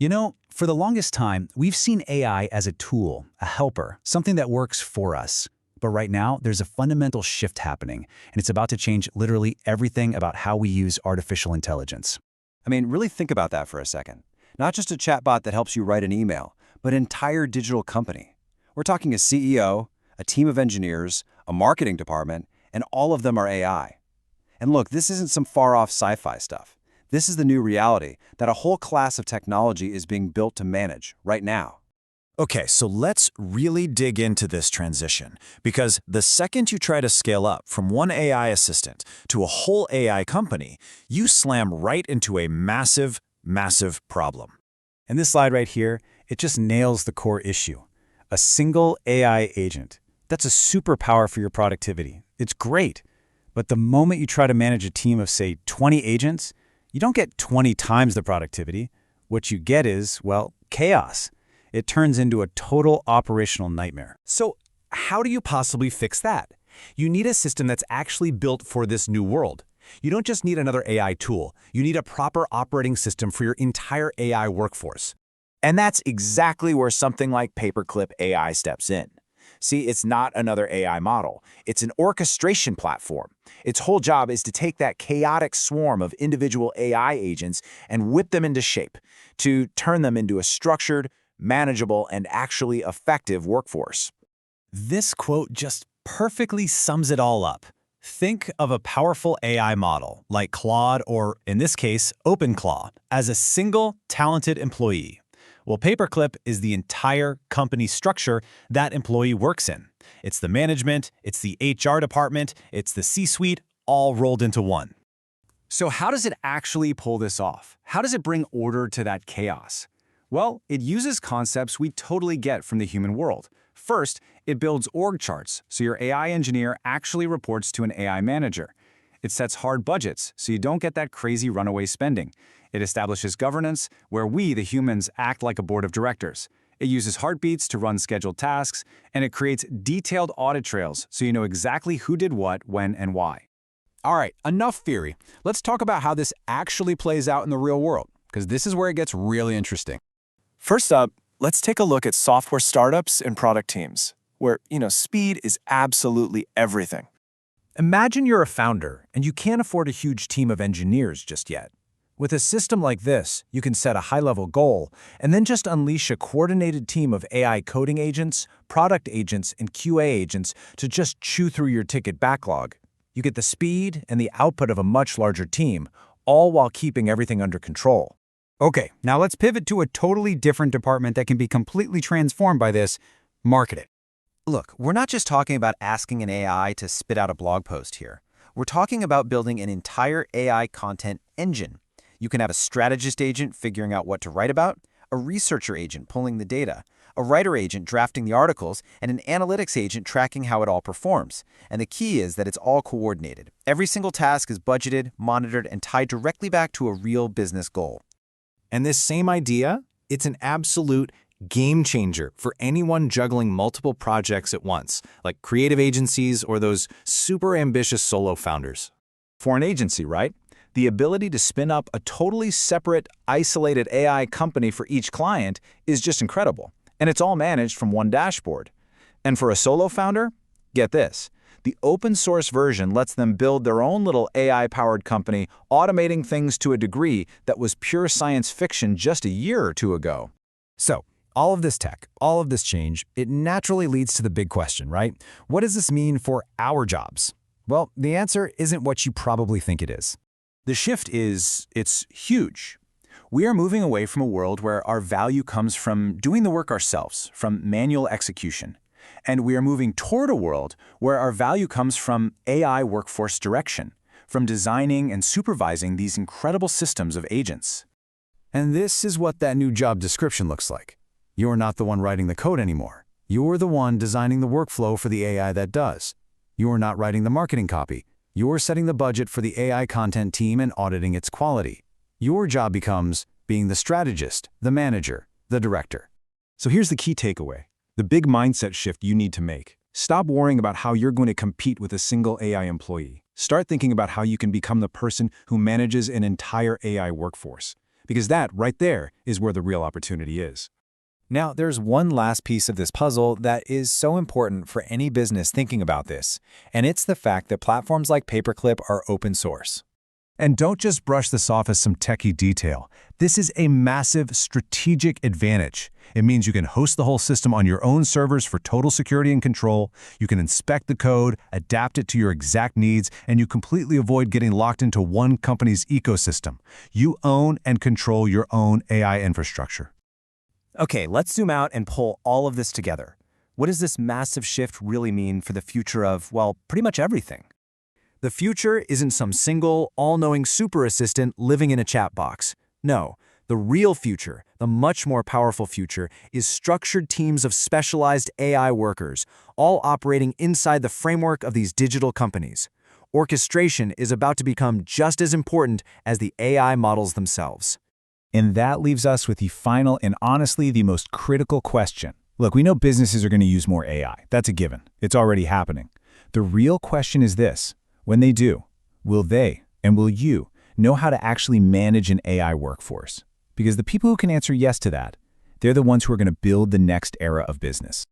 For the longest time, we've seen AI as a tool, a helper, something that works for us. But right now, there's a fundamental shift happening, and it's about to change literally everything about how we use artificial intelligence. I mean, really think about that for a second. Not just a chatbot that helps you write an email, but an entire digital company. We're talking a CEO, a team of engineers, a marketing department, and all of them are AI. And look, this isn't some far-off sci-fi stuff. This is the new reality that a whole class of technology is being built to manage right now. Okay, so let's really dig into this transition, because the second you try to scale up from one AI assistant to a whole AI company, you slam right into a massive, massive problem. And this slide right here, it just nails the core issue. A single AI agent. That's a superpower for your productivity. It's great. But the moment you try to manage a team of, say, 20 agents, you don't get 20 times the productivity. What you get is, well, chaos. It turns into a total operational nightmare. So how do you possibly fix that? You need a system that's actually built for this new world. You don't just need another AI tool. You need a proper operating system for your entire AI workforce. And that's exactly where something like PaperClip AI steps in. See, it's not another AI model. It's an orchestration platform. Its whole job is to take that chaotic swarm of individual AI agents and whip them into shape, to turn them into a structured, manageable, and actually effective workforce. This quote just perfectly sums it all up. Think of a powerful AI model, like Claude or, in this case, OpenClaw, as a single, talented employee. Well, PaperClip is the entire company structure that employee works in. It's the management, it's the HR department, it's the C-suite, all rolled into one. So how does it actually pull this off? How does it bring order to that chaos? Well, it uses concepts we totally get from the human world. First, it builds org charts, so your AI engineer actually reports to an AI manager. It sets hard budgets, so you don't get that crazy runaway spending. It establishes governance, where we, the humans, act like a board of directors. It uses heartbeats to run scheduled tasks, and it creates detailed audit trails so you know exactly who did what, when, and why. All right, enough theory. Let's talk about how this actually plays out in the real world, because this is where it gets really interesting. First up, let's take a look at software startups and product teams, where, speed is absolutely everything. Imagine you're a founder, and you can't afford a huge team of engineers just yet. With a system like this, you can set a high-level goal and then just unleash a coordinated team of AI coding agents, product agents, and QA agents to just chew through your ticket backlog. You get the speed and the output of a much larger team, all while keeping everything under control. Okay, now let's pivot to a totally different department that can be completely transformed by this: marketing. Look, we're not just talking about asking an AI to spit out a blog post here. We're talking about building an entire AI content engine. You can have a strategist agent figuring out what to write about, a researcher agent pulling the data, a writer agent drafting the articles, and an analytics agent tracking how it all performs. And the key is that it's all coordinated. Every single task is budgeted, monitored, and tied directly back to a real business goal. And this same idea, it's an absolute game changer for anyone juggling multiple projects at once, like creative agencies or those super ambitious solo founders. For an agency, right? The ability to spin up a totally separate, isolated AI company for each client is just incredible. And it's all managed from one dashboard. And for a solo founder, get this. The open source version lets them build their own little AI-powered company, automating things to a degree that was pure science fiction just a year or two ago. So, all of this tech, all of this change, it naturally leads to the big question, right? What does this mean for our jobs? Well, the answer isn't what you probably think it is. The shift it's huge. We are moving away from a world where our value comes from doing the work ourselves, from manual execution. And we are moving toward a world where our value comes from AI workforce direction, from designing and supervising these incredible systems of agents. And this is what that new job description looks like. You're not the one writing the code anymore. You're the one designing the workflow for the AI that does. You're not writing the marketing copy. You're setting the budget for the AI content team and auditing its quality. Your job becomes being the strategist, the manager, the director. So here's the key takeaway, the big mindset shift you need to make. Stop worrying about how you're going to compete with a single AI employee. Start thinking about how you can become the person who manages an entire AI workforce. because that right there is where the real opportunity is. Now, there's one last piece of this puzzle that is so important for any business thinking about this, and it's the fact that platforms like PaperClip are open source. And don't just brush this off as some techie detail. This is a massive strategic advantage. It means you can host the whole system on your own servers for total security and control. You can inspect the code, adapt it to your exact needs, and you completely avoid getting locked into one company's ecosystem. You own and control your own AI infrastructure. Okay, let's zoom out and pull all of this together. What does this massive shift really mean for the future of, well, pretty much everything? The future isn't some single, all-knowing super assistant living in a chat box. No, the real future, the much more powerful future, is structured teams of specialized AI workers, all operating inside the framework of these digital companies. Orchestration is about to become just as important as the AI models themselves. And that leaves us with the final and honestly the most critical question. Look, we know businesses are going to use more AI. That's a given. It's already happening. The real question is this. When they do, will they and will you know how to actually manage an AI workforce? Because the people who can answer yes to that, they're the ones who are going to build the next era of business.